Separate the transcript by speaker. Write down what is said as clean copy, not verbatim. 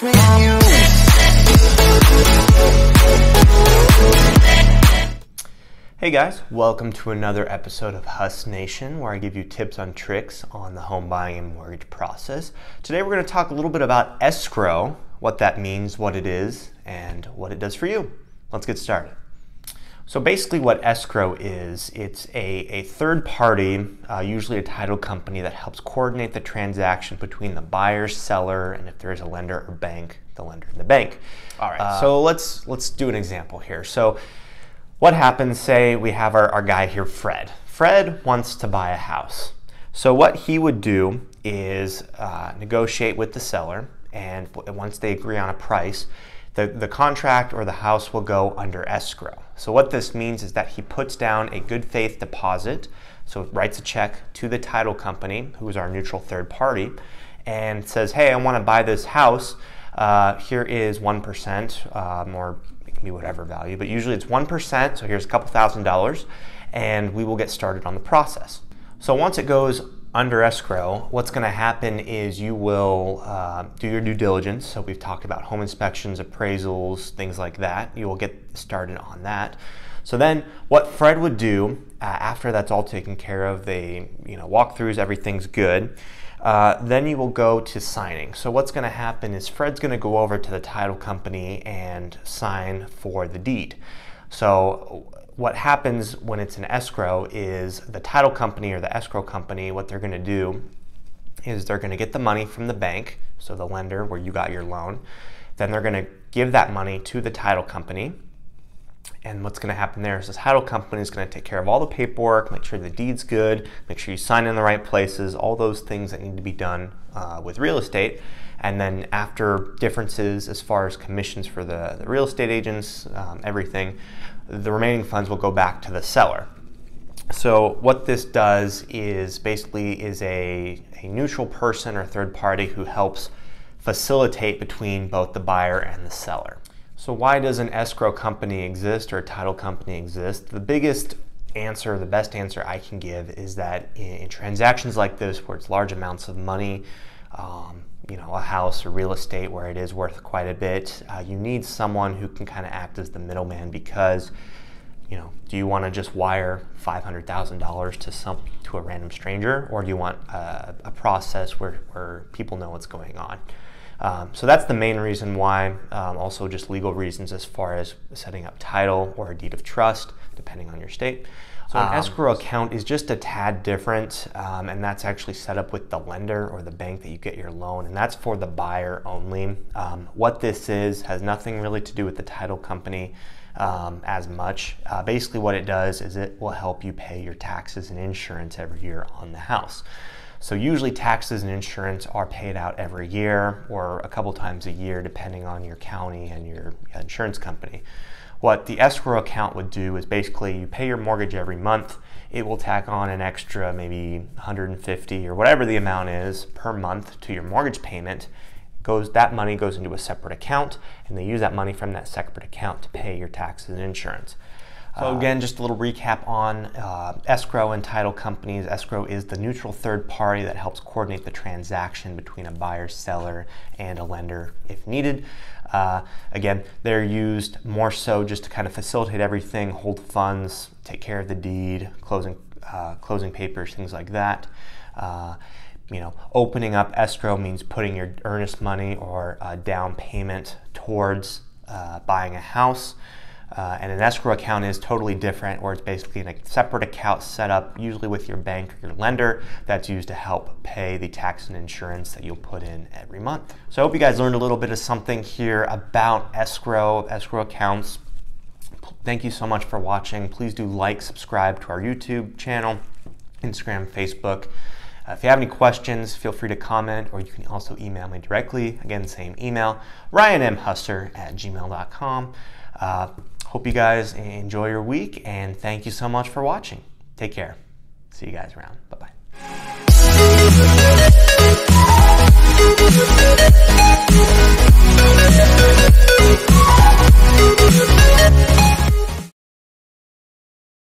Speaker 1: Hey guys, welcome to another episode of Huss Nation, where I give you tips on tricks on the home buying and mortgage process. Today we're going to talk a little bit about escrow, what that means, what it is, and what it does for you. Let's get started. So basically what escrow is, it's a third party, usually a title company, that helps coordinate the transaction between the buyer, seller, and if there is a lender or bank, the lender and the bank. All right, so let's do an example here. So what happens, say we have our guy here, Fred. Fred wants to buy a house. So what he would do is negotiate with the seller, and once they agree on a price, the contract or the house will go under escrow. So what this means is that he puts down a good faith deposit, so writes a check to the title company, who is our neutral third party, and says, hey, I want to buy this house. Here is 1%, or it can be whatever value, but usually it's 1%, so here's a couple $1,000, and we will get started on the process. So once it goes under escrow, what's going to happen is you will do your due diligence. So we've talked about home inspections, appraisals, things like that. You will get started on that. So then what Fred would do after that's all taken care of, they walkthroughs, everything's good. Then you will go to signing. So what's going to happen is Fred's going to go over to the title company and sign for the deed. So what happens when it's an escrow is the title company or the escrow company, what they're going to do is they're going to get the money from the bank, so the lender where you got your loan. Then they're going to give that money to the title company. And what's going to happen there is this title company is going to take care of all the paperwork, make sure the deed's good, make sure you sign in the right places, all those things that need to be done with real estate. And then after differences as far as commissions for the real estate agents, everything, the remaining funds will go back to the seller. So what this does is basically is a neutral person or third party who helps facilitate between both the buyer and the seller. So why does an escrow company exist or a title company exist? The biggest answer, the best answer I can give is that in transactions like this where it's large amounts of money, a house or real estate where it is worth quite a bit, you need someone who can kind of act as the middleman, because do you want to just wire $500,000 to a random stranger, or do you want a process where people know what's going on? So that's the main reason why. Also just legal reasons as far as setting up title or a deed of trust, depending on your state. So an escrow account is just a tad different, and that's actually set up with the lender or the bank that you get your loan, and that's for the buyer only. What this is has nothing really to do with the title company as much. Basically what it does is it will help you pay your taxes and insurance every year on the house. So usually taxes and insurance are paid out every year or a couple times a year depending on your county and your insurance company. What the escrow account would do is basically you pay your mortgage every month. It will tack on an extra maybe $150 or whatever the amount is per month to your mortgage payment. That money goes into a separate account, and they use that money from that separate account to pay your taxes and insurance. So again, just a little recap on escrow and title companies. Escrow is the neutral third party that helps coordinate the transaction between a buyer, seller, and a lender if needed. Again, they're used more so just to kind of facilitate everything, hold funds, take care of the deed, closing papers, things like that. Opening up escrow means putting your earnest money or down payment towards buying a house. And an escrow account is totally different, where it's basically a separate account set up usually with your bank or your lender that's used to help pay the tax and insurance that you'll put in every month. So I hope you guys learned a little bit of something here about escrow accounts. Thank you so much for watching. Please do subscribe to our YouTube channel, Instagram, Facebook. If you have any questions, feel free to comment, or you can also email me directly. Again, same email, ryanmhusser@gmail.com. Hope you guys enjoy your week, and thank you so much for watching. Take care. See you guys around. Bye-bye.